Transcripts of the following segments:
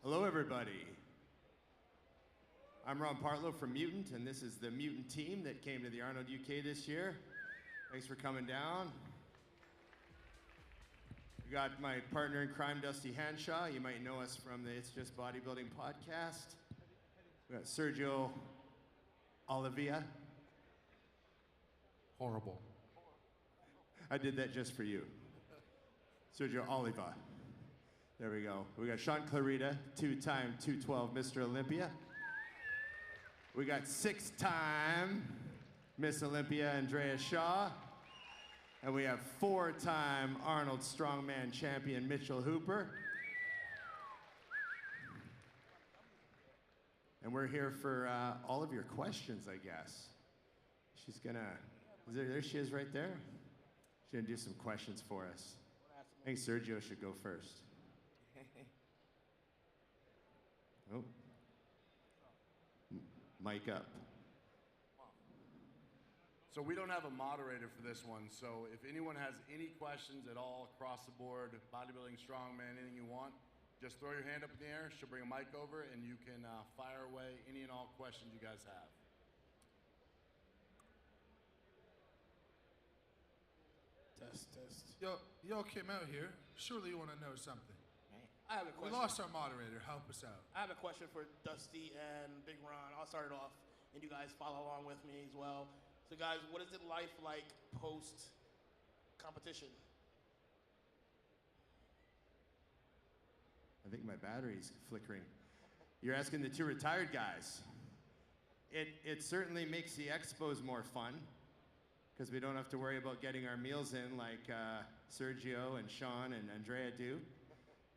Hello, everybody. I'm Ron Partlow from Mutant, and this is the Mutant team that came to the Arnold UK this year. Thanks for coming down. We got my partner in crime, Dusty Hanshaw. You might know us from the It's Just Bodybuilding podcast. We got Sergio, Oliva. Horrible. I did that just for you. Sergio Oliva. There we go. We got Shaun, Clarida, two-time 212 Mr. Olympia. We got six-time Miss Olympia, Andrea Shaw. And we have four-time Arnold Strongman champion, Mitchell Hooper. And we're here for all of your questions, I guess. She's gonna, there she is right there. She's gonna do some questions for us. I think Sergio should go first. Oh. Mic up. So we don't have a moderator for this one, so if anyone has any questions at all across the board, bodybuilding, strongman, anything you want, just throw your hand up in the air, she'll bring a mic over, and you can fire away any and all questions you guys have. Test. Y'all came out here. Surely you want to know something. I have a question. We lost our moderator. Help us out. I have a question for Dusty and Big Ron. I'll start it off, and you guys follow along with me as well. So, guys, what is it life like post-competition? I think my battery's flickering. You're asking the two retired guys. It certainly makes the expos more fun, because we don't have to worry about getting our meals in like Sergio and Shaun and Andrea do.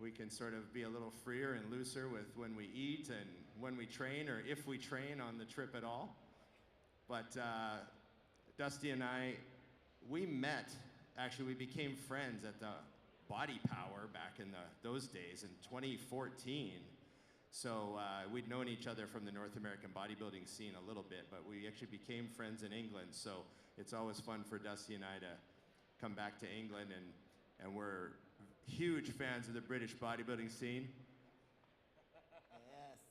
We can sort of be a little freer and looser with when we eat and when we train, or if we train on the trip at all. But Dusty and I, we met, actually we became friends at the Body Power back in those days in 2014. So we'd known each other from the North American bodybuilding scene a little bit, but we actually became friends in England. So it's always fun for Dusty and I to come back to England, and we're huge fans of the British bodybuilding scene. Yes.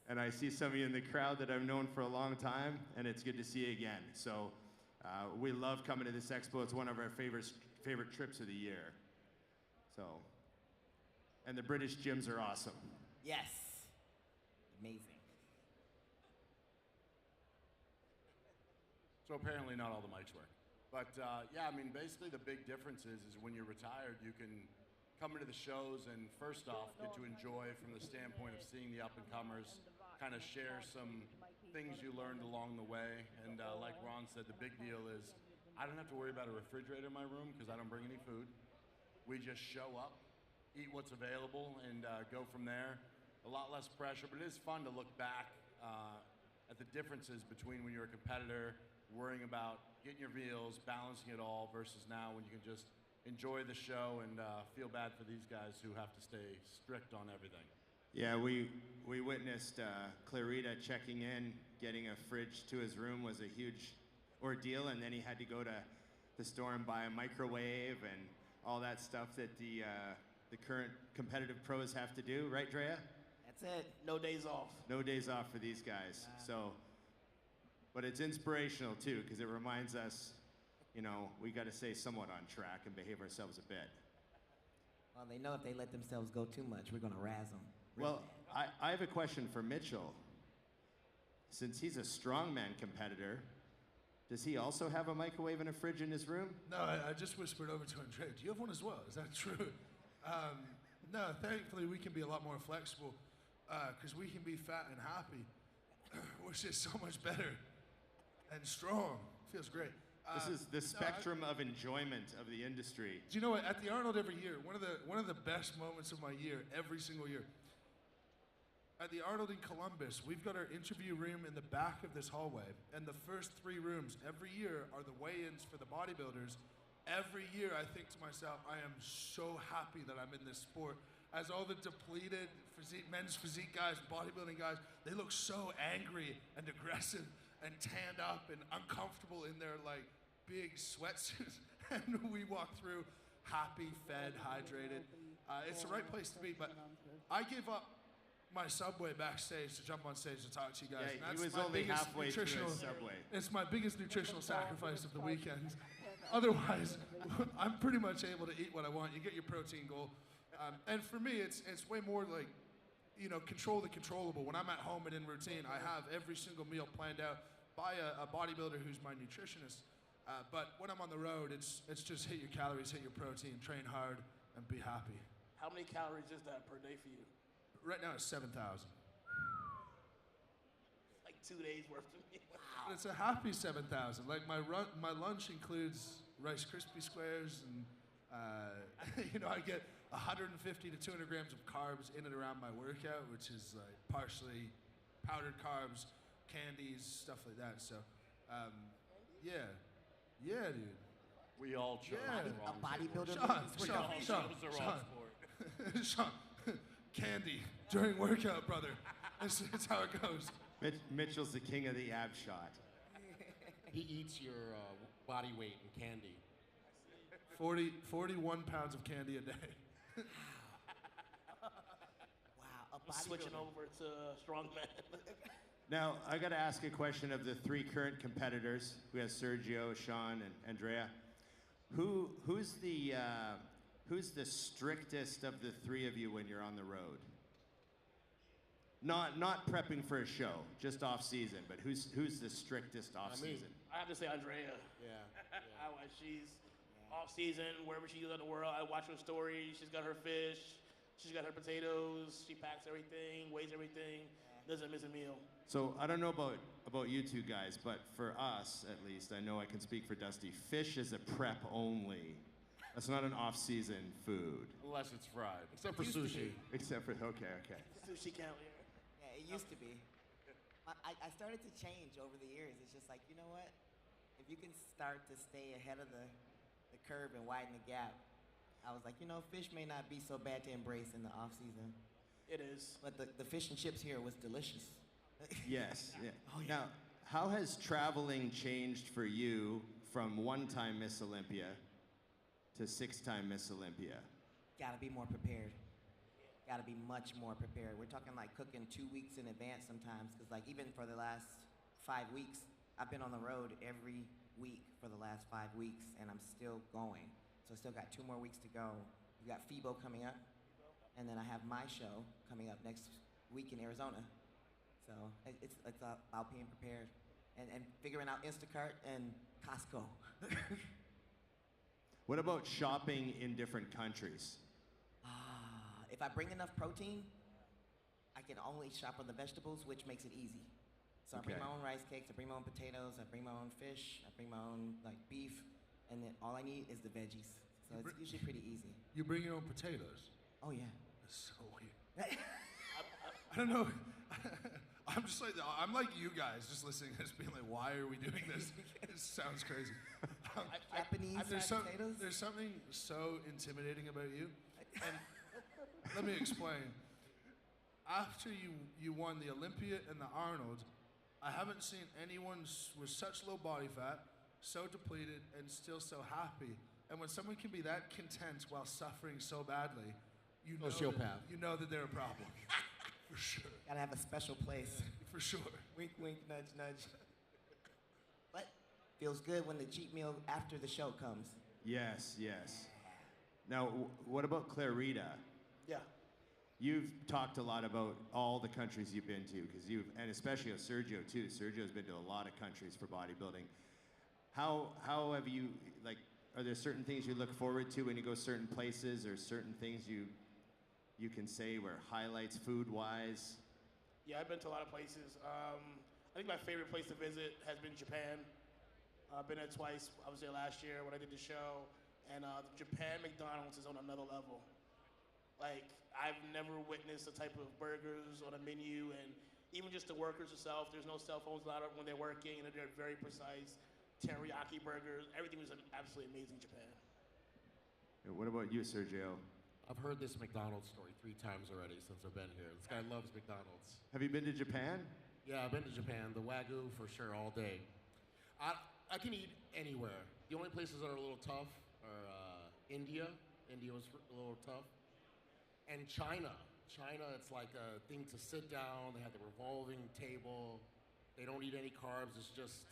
And I see some of you in the crowd that I've known for a long time, and it's good to see you again. So we love coming to this expo. It's one of our favorite trips of the year. So, and the British gyms are awesome. Yes. Amazing. So apparently not all the mics work. But yeah, I mean, basically the big difference is when you're retired, you can come into the shows and first off, get to enjoy from the standpoint of seeing the up-and-comers, kind of share some things you learned along the way. And like Ron said, the big deal is I don't have to worry about a refrigerator in my room because I don't bring any food. We just show up, eat what's available, and go from there. A lot less pressure, but it is fun to look back at the differences between when you're a competitor, worrying about getting your meals, balancing it all, versus now when you can just enjoy the show and feel bad for these guys who have to stay strict on everything. Yeah, we witnessed Clarida checking in, getting a fridge to his room was a huge ordeal, and then he had to go to the store and buy a microwave and all that stuff that the current competitive pros have to do, right, Drea? That's it. No days off. No days off for these guys. So, but it's inspirational too, because it reminds us, you know, we got to stay somewhat on track and behave ourselves a bit. Well, they know if they let themselves go too much, we're going to razz them. Well, I have a question for Mitchell. Since he's a strongman competitor, does he also have a microwave and a fridge in his room? No, I just whispered over to Andrea. Do you have one as well? Is that true? No, thankfully we can be a lot more flexible because we can be fat and happy, which is so much better, and strong. Feels great. This is the spectrum of enjoyment of the industry. Do you know what? At the Arnold every year, one of the best moments of my year, every single year. At the Arnold in Columbus, we've got our interview room in the back of this hallway, and the first three rooms every year are the weigh-ins for the bodybuilders. Every year I think to myself, I am so happy that I'm in this sport. As all the depleted men's physique guys, bodybuilding guys, they look so angry and aggressive and tanned up and uncomfortable in their like big sweatsuits. And we walk through happy, fed, hydrated. It's the right place to be, but I gave up my Subway backstage to jump on stage to talk to you guys. Yeah, And he that's was my only biggest halfway through nutritional. his Subway. It's my biggest nutritional sacrifice of the weekend. Otherwise, I'm pretty much able to eat what I want. You get your protein goal. And for me, it's way more like, you know, control the controllable. When I'm at home and in routine, I have every single meal planned out by a bodybuilder who's my nutritionist. But when I'm on the road, it's just hit your calories, hit your protein, train hard, and be happy. How many calories is that per day for you? Right now, it's 7,000. Like 2 days worth of me. But it's a happy 7,000. Like my lunch includes Rice Krispie squares, and you know, I get 150 to 200 grams of carbs in and around my workout, which is like partially powdered carbs, candies, stuff like that. So, yeah, dude. We all chose Yeah. the A wrong bodybuilder. Sean, candy during workout, brother. It's how it goes. Mitchell's the king of the ab shot. He eats your body weight in candy. 41 pounds of candy a day. Wow, a Switching bodybuilder. over to strongman. Now, I got to ask a question of the three current competitors. We have Sergio, Shaun, and Andrea. Who's the strictest of the three of you when you're on the road? Not prepping for a show, just off season. But who's the strictest off season? I have to say Andrea. She's off season, wherever she is in the world. I watch her stories. She's got her fish. She's got her potatoes. She packs everything, weighs everything. Doesn't miss a meal. So I don't know about you two guys, but for us at least, I know I can speak for Dusty. Fish is a prep only. That's not an off-season food. Unless it's fried. Except for sushi. Except for okay. Sushi count here. Yeah, it used to be. I started to change over the years. It's just like, you know what? If you can start to stay ahead of the curve and widen the gap, I was like, you know, fish may not be so bad to embrace in the off season. It is. But the fish and chips here was delicious. Yes. Yeah. Oh, yeah. Now, how has traveling changed for you from one-time Miss Olympia to six-time Miss Olympia? Gotta be more prepared. Gotta be much more prepared. We're talking like cooking 2 weeks in advance sometimes, because like even for the last 5 weeks, I've been on the road every week for the last 5 weeks, and I'm still going. So I still got 2 more weeks to go. We got FIBO coming up, and then I have my show coming up next week in Arizona. So it's about being prepared and figuring out Instacart and Costco. What about shopping in different countries? If I bring enough protein, I can only shop on the vegetables, which makes it easy. So I bring Okay. my own rice cakes, I bring my own potatoes, I bring my own fish, I bring my own like beef, and then all I need is the veggies. So it's usually pretty easy. You bring your own potatoes. Oh yeah. That's so weird. I don't know. I'm like you guys, just listening to this, being like, why are we doing this? It sounds crazy. Japanese fried potatoes? There's something so intimidating about you. And let me explain. After you won the Olympia and the Arnold, I haven't seen anyone with such low body fat, so depleted, and still so happy. And when someone can be that content while suffering so badly, you know that they're a problem. For sure. Gotta have a special place. For sure. Wink, wink, nudge, nudge. But feels good when the cheat meal after the show comes. Yes. Now, what about Clarida? Yeah. You've talked a lot about all the countries you've been to, and especially with Sergio too. Sergio's been to a lot of countries for bodybuilding. How have you, like, are there certain things you look forward to when you go certain places, or certain things you can say were highlights food-wise? Yeah, I've been to a lot of places. I think my favorite place to visit has been Japan. I've been there twice. I was there last year when I did the show. And Japan McDonald's is on another level. Like, I've never witnessed the type of burgers on a menu, and even just the workers themselves. There's no cell phones allowed when they're working, and they're very precise. Teriyaki burgers. Everything was absolutely amazing in Japan. What about you, Sergio? I've heard this McDonald's story 3 times already since I've been here. This guy loves McDonald's. Have you been to Japan? Yeah, I've been to Japan. The Wagyu for sure all day. I can eat anywhere. The only places that are a little tough are India. India was a little tough. And China. China, it's like a thing to sit down. They have the revolving table. They don't eat any carbs. It's just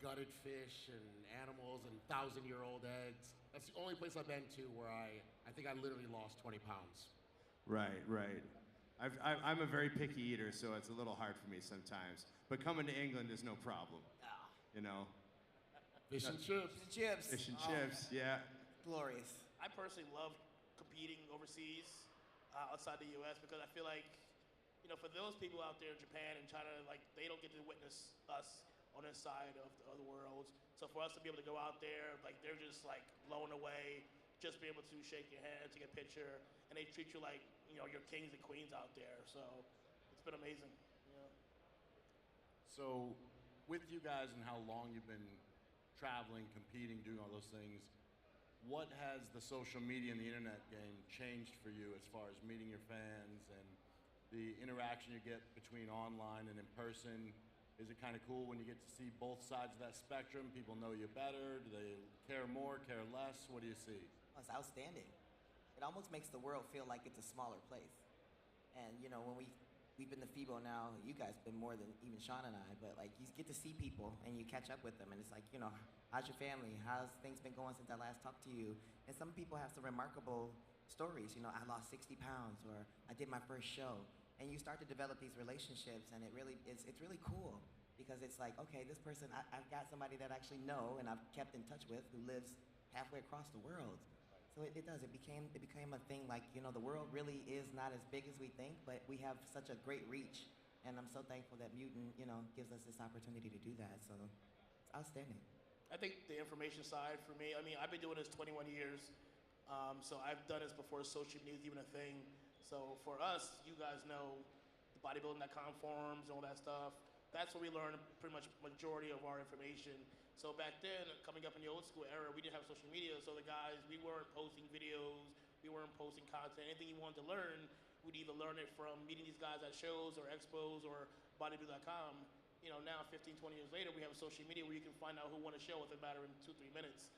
gutted fish and animals and 1,000-year-old eggs. That's the only place I've been to where I think I literally lost 20 pounds. Right, right. I'm a very picky eater, so it's a little hard for me sometimes. But coming to England is no problem. You know? Fish and chips. Chips. Fish and chips, yeah. Glorious. I personally love competing overseas, outside the U.S. because I feel like, you know, for those people out there in Japan and China, like they don't get to witness us on this side of the world. So for us to be able to go out there, like they're just like blown away, just be able to shake your hand, take a picture, and they treat you like, you know, you're kings and queens out there. So it's been amazing. You know? So, with you guys and how long you've been traveling, competing, doing all those things, what has the social media and the internet game changed for you as far as meeting your fans and the interaction you get between online and in person? Is it kind of cool when you get to see both sides of that spectrum? People know you better? Do they care more, care less? What do you see? Oh, it's outstanding. It almost makes the world feel like it's a smaller place. And you know, when we've been to FIBO now, you guys been more than even Shaun and I, but like you get to see people and you catch up with them and it's like, you know, how's your family? How's things been going since I last talked to you? And some people have some remarkable stories. You know, I lost 60 pounds or I did my first show. And you start to develop these relationships and it's really cool because it's like, okay, this person, I've got somebody that I actually know and I've kept in touch with who lives halfway across the world. So it became a thing like, you know, the world really is not as big as we think, but we have such a great reach. And I'm so thankful that Mutant, you know, gives us this opportunity to do that. So it's outstanding. I think the information side for me, I mean, I've been doing this 21 years, so I've done this before social media was even a thing. So for us, you guys know the bodybuilding.com forums and all that stuff. That's where we learn pretty much majority of our information. So back then, coming up in the old school era, we didn't have social media. So the guys, we weren't posting videos, we weren't posting content. Anything you wanted to learn, we'd either learn it from meeting these guys at shows or expos or bodybuilding.com. You know, now 15, 20 years later, we have social media where you can find out who won a show within a matter of 2-3 minutes.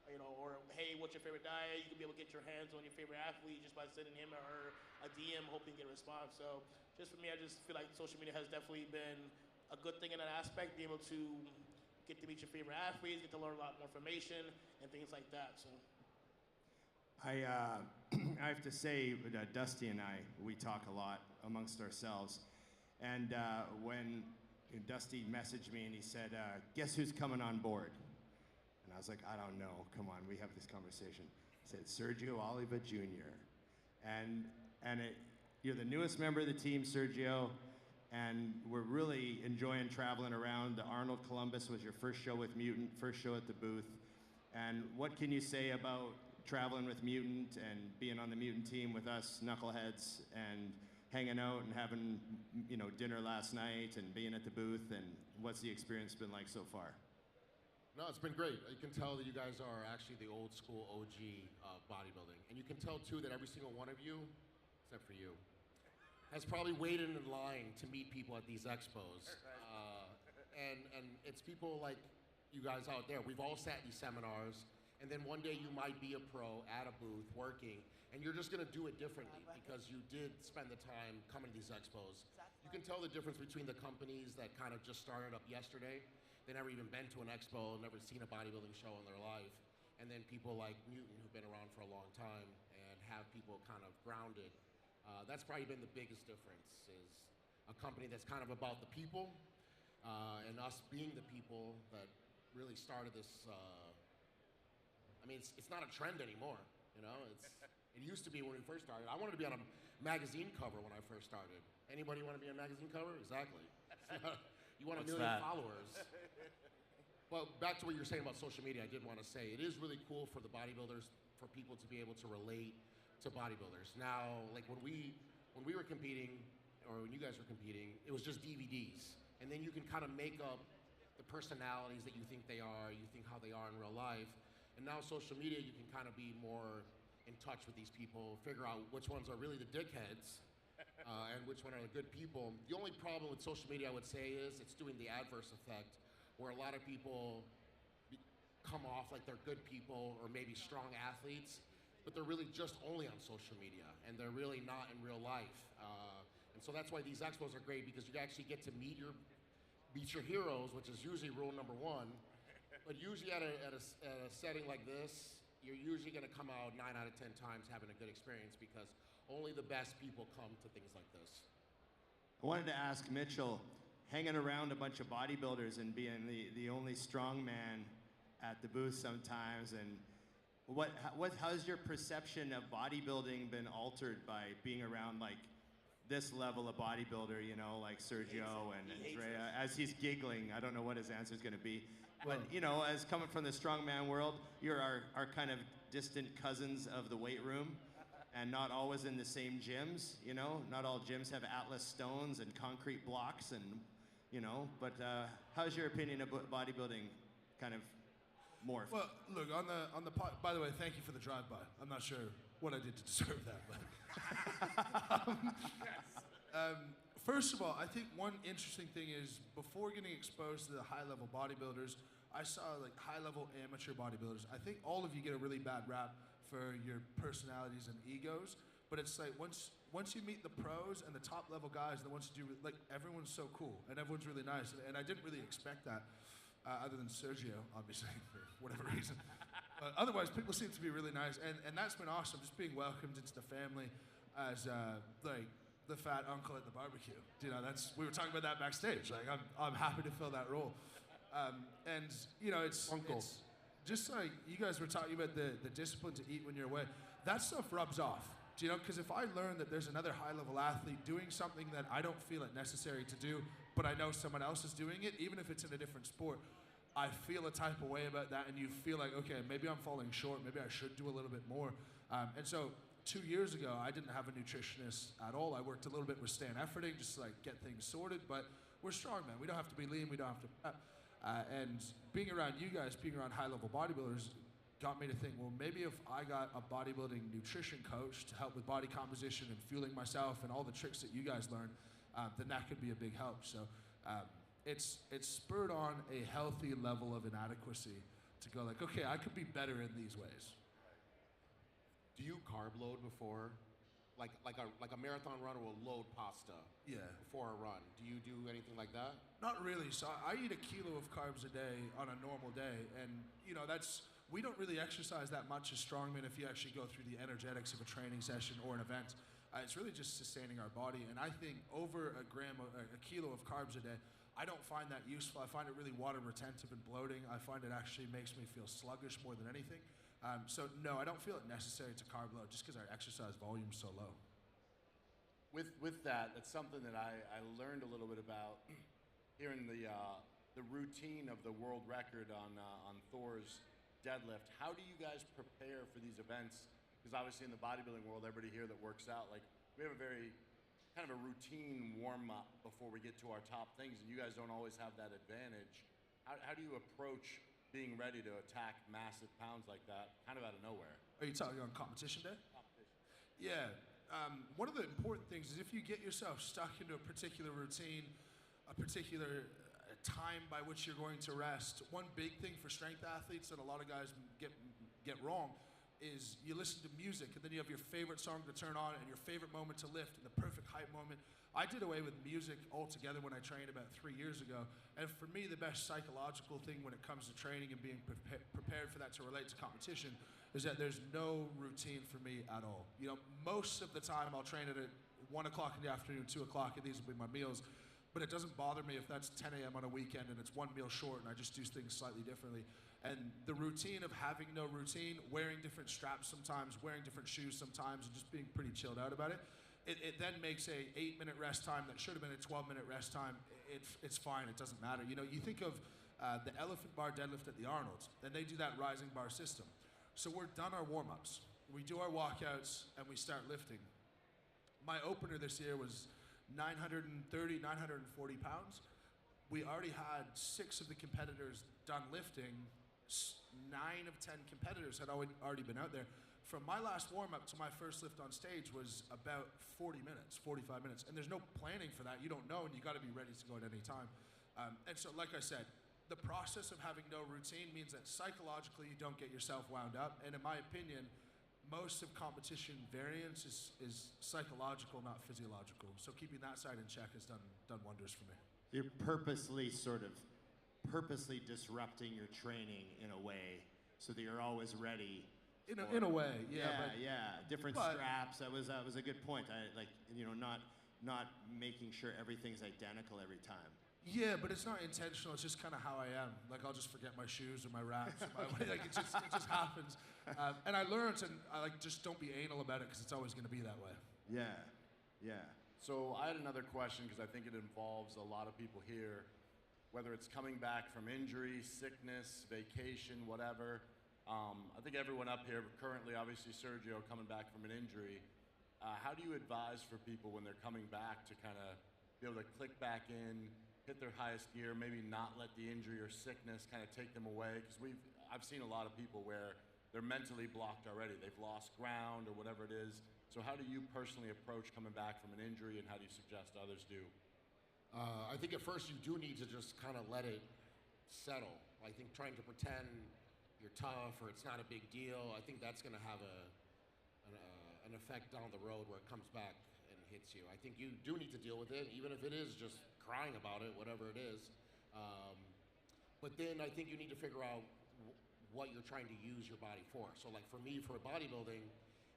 You know, or hey, what's your favorite diet? You can be able to get your hands on your favorite athlete just by sending him or her a DM, hoping to get a response. So just for me, I just feel like social media has definitely been a good thing in that aspect, being able to get to meet your favorite athletes, get to learn a lot more information and things like that. So I have to say, Dusty and I, we talk a lot amongst ourselves. And when Dusty messaged me and he said, guess who's coming on board? And I was like, I don't know. Come on, we have this conversation. He said, Sergio Oliva Jr. And you're the newest member of the team, Sergio, and we're really enjoying traveling around. The Arnold Columbus was your first show with Mutant, first show at the booth. And what can you say about traveling with Mutant and being on the Mutant team with us knuckleheads and hanging out and having, you know, dinner last night and being at the booth? And what's the experience been like so far? No, it's been great. You can tell that you guys are actually the old school OG bodybuilding. And you can tell too that every single one of you, except for you, has probably waited in line to meet people at these expos. And it's people like you guys out there. We've all sat in these seminars, and then one day you might be a pro at a booth working, and you're just gonna do it differently because you did spend the time coming to these expos. You can tell the difference between the companies that kind of just started up yesterday. They never even been to an expo, never seen a bodybuilding show in their life. And then people like Mutant who've been around for a long time and have people kind of grounded. That's probably been the biggest difference, is a company that's kind of about the people and us being the people that really started this. I mean, it's not a trend anymore, you know? It used to be when we first started. I wanted to be on a magazine cover when I first started. Anybody want to be on a magazine cover? Exactly. You want a million followers. Well, back to what you were saying about social media, I did want to say, it is really cool for the bodybuilders, for people to be able to relate to bodybuilders. Now, like when we were competing, or when you guys were competing, it was just DVDs. And then you can kind of make up the personalities that you think they are, you think how they are in real life. And now social media, you can kind of be more in touch with these people, figure out which ones are really the dickheads, and which one are the good people. The only problem with social media, I would say, is it's doing the adverse effect, where a lot of people come off like they're good people or maybe strong athletes, but they're really just only on social media, and they're really not in real life. And so that's why these expos are great, because you actually get to meet your heroes, which is usually rule number one. But usually at a setting like this, you're usually going to come out 9 out of 10 times having a good experience, because only the best people come to things like this. I wanted to ask Mitchell, hanging around a bunch of bodybuilders and being the only strong man at the booth sometimes, and how's your perception of bodybuilding been altered by being around like this level of bodybuilder, you know, like Sergio and Andrea? As he's giggling, I don't know what his answer is going to be. But, you know, as coming from the strongman world, you're our kind of distant cousins of the weight room, and not always in the same gyms, you know? Not all gyms have Atlas stones and concrete blocks and, you know, but how's your opinion about bodybuilding kind of morphed? Well, look, by the way, thank you for the drive-by. I'm not sure what I did to deserve that, but. First of all, I think one interesting thing is, before getting exposed to the high-level bodybuilders, I saw like high-level amateur bodybuilders. I think all of you get a really bad rap for your personalities and egos, but it's like once you meet the pros and the top-level guys, the ones who do, like, everyone's so cool and everyone's really nice, and I didn't really expect that, other than Sergio, obviously, for whatever reason. But otherwise, people seem to be really nice, and that's been awesome, just being welcomed into the family as like the fat uncle at the barbecue. You know, we were talking about that backstage. Like, I'm happy to fill that role. And you know, it's just like you guys were talking about the discipline to eat when you're away. That stuff rubs off. You know, because if I learn that there's another high-level athlete doing something that I don't feel it necessary to do, but I know someone else is doing it, even if it's in a different sport, I feel a type of way about that, and you feel like, okay, maybe I'm falling short, maybe I should do a little bit more. And so 2 years ago, I didn't have a nutritionist at all. I worked a little bit with Stan Efforting, just to like get things sorted, but we're strong, man. We don't have to be lean, we don't have to prep. And being around you guys, being around high-level bodybuilders, got me to think, well, maybe if I got a bodybuilding nutrition coach to help with body composition and fueling myself and all the tricks that you guys learned, then that could be a big help. So it's spurred on a healthy level of inadequacy to go like, okay, I could be better in these ways. Do you carb load before? Like a marathon runner will load pasta before a run. Do you do anything like that? Not really. So I eat 1 kilo of carbs a day on a normal day, and you know we don't really exercise that much as strongmen if you actually go through the energetics of a training session or an event. It's really just sustaining our body, and I think over a kilo of carbs a day, I don't find that useful. I find it really water retentive and bloating. I find it actually makes me feel sluggish more than anything. So no, I don't feel it necessary to carb load just because our exercise volume is so low. With that, that's something that I learned a little bit about hearing the routine of the world record on Thor's deadlift. How do you guys prepare for these events? Because obviously in the bodybuilding world, everybody here that works out, like, we have a very kind of a routine warm-up before we get to our top things, and you guys don't always have that advantage. How do you approach being ready to attack massive pounds like that, kind of out of nowhere? Are you talking on competition day? Competition. Yeah. One of the important things is if you get yourself stuck into a particular routine, a particular time by which you're going to rest, one big thing for strength athletes that a lot of guys get wrong is you listen to music and then you have your favorite song to turn on and your favorite moment to lift and the perfect hype moment. I did away with music altogether when I trained about 3 years ago, and for me the best psychological thing when it comes to training and being prepared for that to relate to competition is that there's no routine for me at all. You know, most of the time I'll train at 1 o'clock in the afternoon, 2 o'clock, and these will be my meals. But it doesn't bother me if that's 10 a.m. on a weekend and it's one meal short and I just do things slightly differently. And the routine of having no routine, wearing different straps sometimes, wearing different shoes sometimes, and just being pretty chilled out about it, it then makes a 8-minute rest time that should have been a 12-minute rest time. It's fine, it doesn't matter. You know, you think of the elephant bar deadlift at the Arnold's, and they do that rising bar system. So we're done our warm-ups. We do our walkouts, and we start lifting. My opener this year was 930, 940 pounds. We already had 6 of the competitors done lifting. 9 of 10 competitors had already been out there. From my last warm-up to my first lift on stage was about 40 minutes, 45 minutes. And there's no planning for that. You don't know, and you got to be ready to go at any time. And so, like I said, the process of having no routine means that psychologically you don't get yourself wound up. And in my opinion, most of competition variance is psychological, not physiological. So keeping that side in check has done wonders for me. You're purposely disrupting your training in a way so that you're always ready. In a way, yeah. Different straps. That was a good point. Not making sure everything's identical every time. Yeah, but it's not intentional. It's just kind of how I am. Like, I'll just forget my shoes or my wraps. Like, it just happens. And I learned, and I just don't be anal about it because it's always going to be that way. Yeah. So I had another question because I think it involves a lot of people here, whether it's coming back from injury, sickness, vacation, whatever. I think everyone up here, currently obviously Sergio coming back from an injury. How do you advise for people when they're coming back to kind of be able to click back in, hit their highest gear, maybe not let the injury or sickness kind of take them away? Because I've seen a lot of people where they're mentally blocked already. They've lost ground or whatever it is. So how do you personally approach coming back from an injury, and how do you suggest others do? I think at first you do need to just kind of let it settle. I think trying to pretend you're tough or it's not a big deal, I think that's going to have an effect down the road where it comes back and hits you. I think you do need to deal with it, even if it is just crying about it, whatever it is. But then I think you need to figure out what you're trying to use your body for. So like for me, for bodybuilding,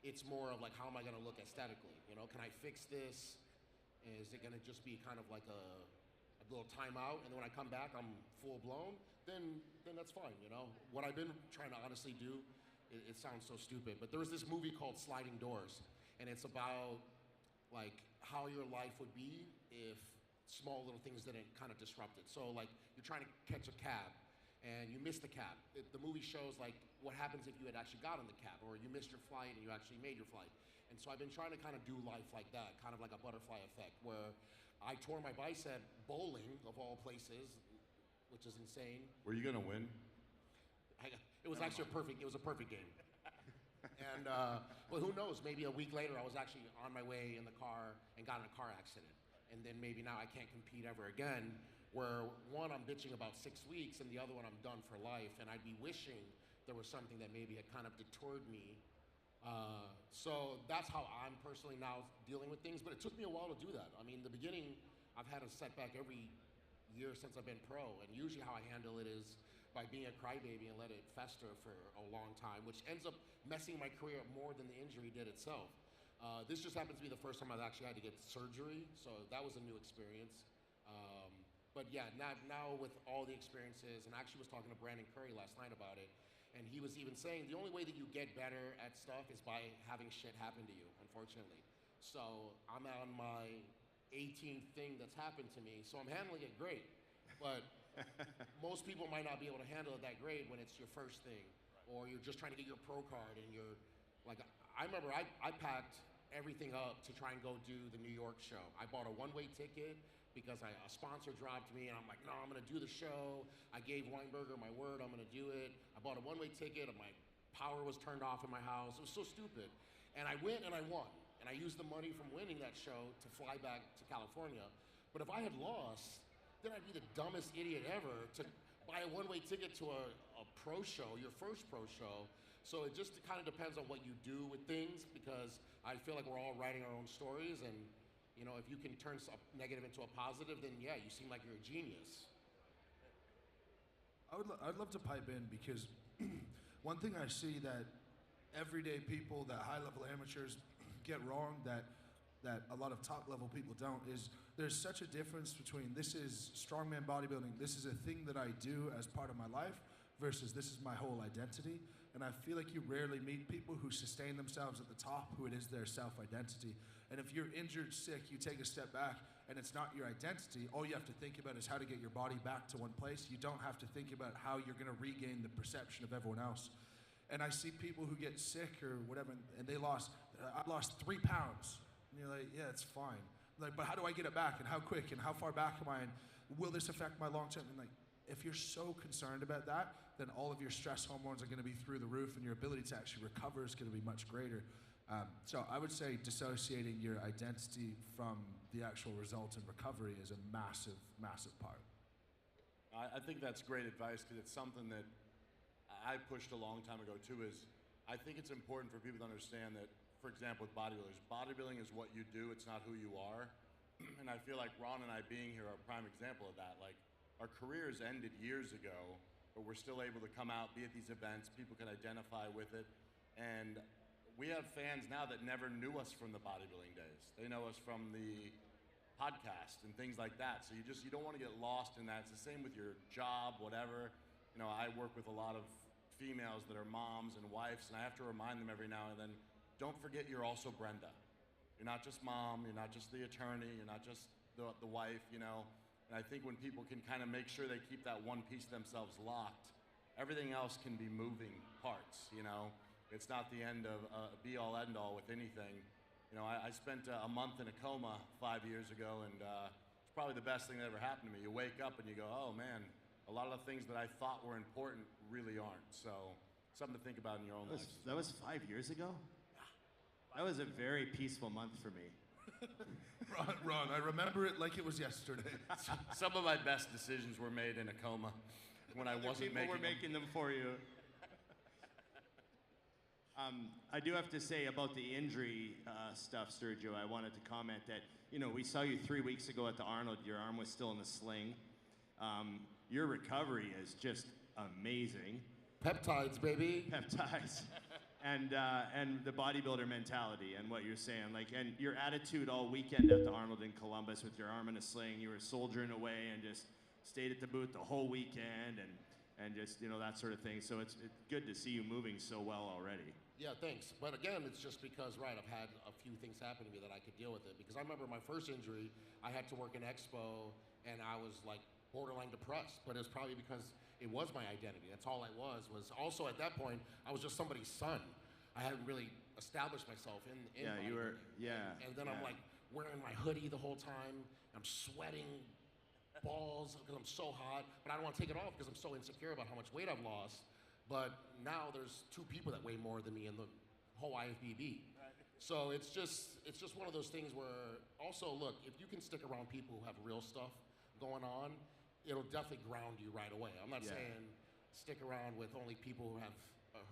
it's more of like, how am I going to look aesthetically? You know, can I fix this? Is it going to just be kind of like a little timeout, and then when I come back, I'm full blown? Then that's fine, you know? What I've been trying to honestly do, it sounds so stupid, but there was this movie called Sliding Doors, and it's about like how your life would be if small little things didn't kind of disrupt it. So like you're trying to catch a cab, and you miss the cab. The movie shows like what happens if you had actually got on the cab, or you missed your flight and you actually made your flight. And so I've been trying to kind of do life like that, kind of like a butterfly effect, where I tore my bicep bowling, of all places, which is insane. Were you gonna win? It was actually it was a perfect game. And, well, who knows, maybe a week later I was actually on my way in the car and got in a car accident. And then maybe now I can't compete ever again, where one, I'm bitching about 6 weeks, and the other one, I'm done for life. And I'd be wishing there was something that maybe had kind of deterred me. So that's how I'm personally now dealing with things, but it took me a while to do that. I mean, in the beginning, I've had a setback every year since I've been pro, and usually how I handle it is by being a crybaby and let it fester for a long time, which ends up messing my career up more than the injury did itself. This just happens to be the first time I've actually had to get surgery, so that was a new experience. But yeah, now with all the experiences, and I actually was talking to Brandon Curry last night about it, and he was even saying the only way that you get better at stuff is by having shit happen to you, unfortunately. So I'm on my 18th thing that's happened to me, so I'm handling it great. But most people might not be able to handle it that great when it's your first thing, or you're just trying to get your pro card, and you're like, I remember I packed everything up to try and go do the New York show. I bought a one-way ticket because a sponsor dropped me, and I'm like, no, I'm gonna do the show. I gave Weinberger my word, I'm gonna do it. I bought a one-way ticket, and my power was turned off in my house. It was so stupid. And I went and I won. And I used the money from winning that show to fly back to California. But if I had lost, then I'd be the dumbest idiot ever to buy a one-way ticket to a pro show, your first pro show. So it just kind of depends on what you do with things, because I feel like we're all writing our own stories, and you know, if you can turn a negative into a positive, then yeah, you seem like you're a genius. I'd love to pipe in, because one thing I see that everyday people, that high-level amateurs get wrong, that a lot of top-level people don't, is there's such a difference between this is strongman bodybuilding, this is a thing that I do as part of my life, versus this is my whole identity. And I feel like you rarely meet people who sustain themselves at the top, who it is their self-identity. And if you're injured, sick, you take a step back, and it's not your identity, all you have to think about is how to get your body back to one place. You don't have to think about how you're gonna regain the perception of everyone else. And I see people who get sick or whatever, and I lost 3 pounds. And you're like, yeah, it's fine. Like, but how do I get it back, and how quick, and how far back am I, and will this affect my long-term? And like, if you're so concerned about that, then all of your stress hormones are gonna be through the roof, and your ability to actually recover is gonna be much greater. So I would say dissociating your identity from the actual result in recovery is a massive, massive part. I think that's great advice, because it's something that I pushed a long time ago too, is I think it's important for people to understand that, for example, with bodybuilders, bodybuilding is what you do, it's not who you are. And I feel like Ron and I being here are a prime example of that. Like, our careers ended years ago, but we're still able to come out, be at these events, people can identify with it. And we have fans now that never knew us from the bodybuilding days. They know us from the podcast and things like that. So you don't want to get lost in that. It's the same with your job, whatever. You know, I work with a lot of females that are moms and wives, and I have to remind them every now and then, don't forget you're also Brenda. You're not just mom, you're not just the attorney, you're not just the wife, you know. And I think when people can kind of make sure they keep that one piece of themselves locked, everything else can be moving parts, you know. It's not the end of be all end all with anything. You know, I spent a month in a coma 5 years ago, and it's probably the best thing that ever happened to me. You wake up and you go, oh man, a lot of the things that I thought were important really aren't. So something to think about in your own life. That was 5 years ago? That was a very peaceful month for me. Ron, I remember it like it was yesterday. Some of my best decisions were made in a coma when I wasn't People were making them for you. I do have to say about the injury stuff, Sergio, I wanted to comment that, you know, we saw you 3 weeks ago at the Arnold. Your arm was still in a sling. Your recovery is just amazing. Peptides, baby. Peptides. And the bodybuilder mentality and what you're saying. Like, and your attitude all weekend at the Arnold in Columbus with your arm in a sling, you were soldiering away and just stayed at the booth the whole weekend and just, you know, that sort of thing. So it's good to see you moving so well already. Yeah, thanks. But again, it's just because, right, I've had a few things happen to me that I could deal with it. Because I remember my first injury, I had to work an expo, and I was like borderline depressed. But it was probably because it was my identity. That's all I was also at that point, I was just somebody's son. I hadn't really established myself in Yeah, you were, yeah. And then I'm like wearing my hoodie the whole time. I'm sweating balls because I'm so hot, but I don't want to take it off because I'm so insecure about how much weight I've lost. But now there's 2 people that weigh more than me in the whole IFBB. Right. So it's just one of those things where also, look, if you can stick around people who have real stuff going on, it'll definitely ground you right away. I'm not saying stick around with only people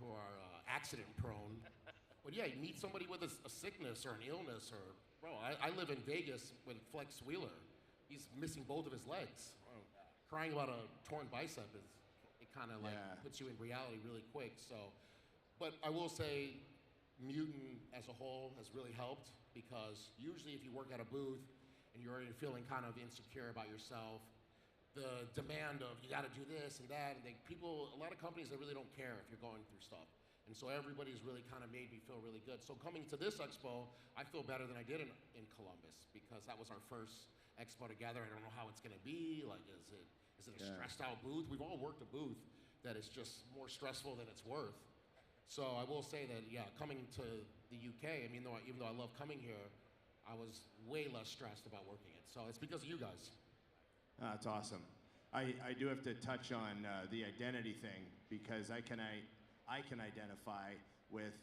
who are accident prone. But yeah, you meet somebody with a sickness or an illness, or bro, I live in Vegas with Flex Wheeler. He's missing both of his legs. Crying about a torn bicep kind of like puts you in reality really quick. So, but I will say Mutant as a whole has really helped, because usually if you work at a booth and you're already feeling kind of insecure about yourself, the demand of you got to do this and that, and a lot of companies, they really don't care if you're going through stuff. And so everybody's really kind of made me feel really good. So coming to this expo, I feel better than I did in Columbus, because that was our first expo together. I don't know how it's going to be. Like, is it a stressed out booth? We've all worked a booth that is just more stressful than it's worth. So I will say that, yeah, coming to the UK, I mean, even though I love coming here, I was way less stressed about working it. So it's because of you guys. That's awesome. I do have to touch on the identity thing, because I can identify with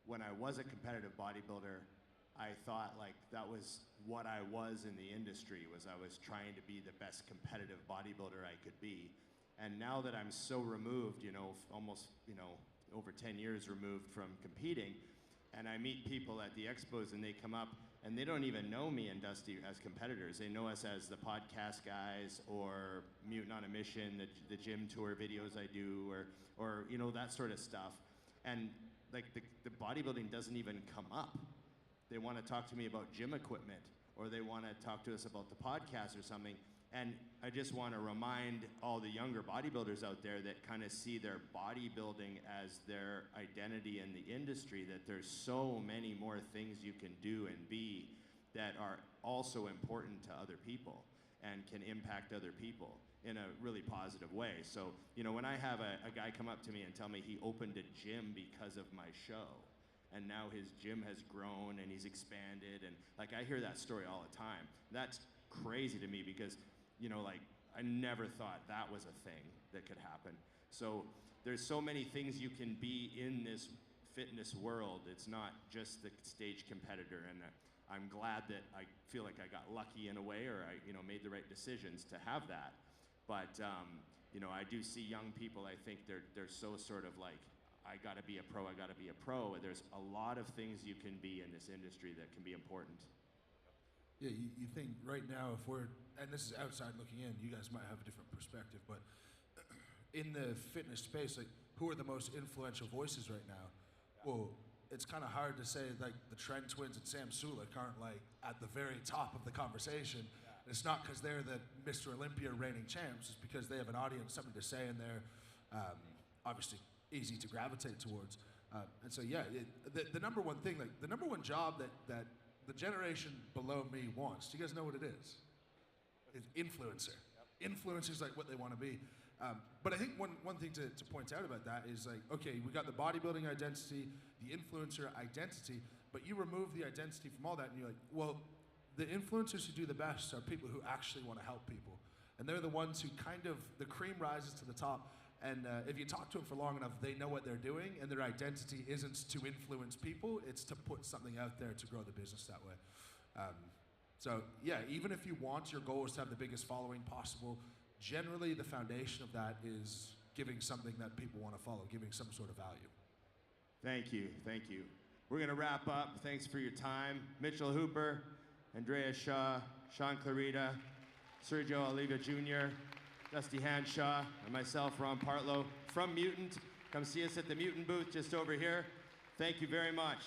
when I was a competitive bodybuilder. I thought like that was what I was in the industry, was I was trying to be the best competitive bodybuilder I could be. And now that I'm so removed, you know, almost, you know, over 10 years removed from competing, and I meet people at the expos and they come up and they don't even know me and Dusty as competitors. They know us as the podcast guys, or Mutant on a Mission, the gym tour videos I do, or you know, that sort of stuff. And like the bodybuilding doesn't even come up. They want to talk to me about gym equipment, or they want to talk to us about the podcast or something. And I just want to remind all the younger bodybuilders out there that kind of see their bodybuilding as their identity in the industry, that there's so many more things you can do and be that are also important to other people and can impact other people in a really positive way. So, you know, when I have a guy come up to me and tell me he opened a gym because of my show, and now his gym has grown and he's expanded, and like I hear that story all the time. That's crazy to me, because you know, like, I never thought that was a thing that could happen. So there's so many things you can be in this fitness world. It's not just the stage competitor, and I'm glad that I feel like I got lucky in a way, or I, you know, made the right decisions to have that. But you know, I do see young people, I think they're so sort of like, I gotta be a pro, I gotta be a pro. There's a lot of things you can be in this industry that can be important. Yeah, you think right now if we're, and this is outside looking in, you guys might have a different perspective, but in the fitness space, like who are the most influential voices right now? Well, it's kind of hard to say like the Trent twins and Sam Sulek aren't like at the very top of the conversation. And it's not because they're the Mr. Olympia reigning champs, it's because they have an audience, something to say, and they're obviously easy to gravitate towards. And so yeah, the number one thing, like the number one job that the generation below me wants, do you guys know what it is? It's influencer. Influencer's like what they want to be. But I think one thing to point out about that is like, okay, we got the bodybuilding identity, the influencer identity, but you remove the identity from all that and you're like, well, the influencers who do the best are people who actually want to help people. And they're the ones who kind of, the cream rises to the top. And if you talk to them for long enough, they know what they're doing, and their identity isn't to influence people, it's to put something out there to grow the business that way. So yeah, even if you want, your goal is to have the biggest following possible, generally the foundation of that is giving something that people want to follow, giving some sort of value. Thank you, thank you. We're gonna wrap up. Thanks for your time. Mitchell Hooper, Andrea Shaw, Shaun Clarida, Sergio Oliva Jr., Dusty Hanshaw, and myself, Ron Partlow, from Mutant. Come see us at the Mutant booth just over here. Thank you very much.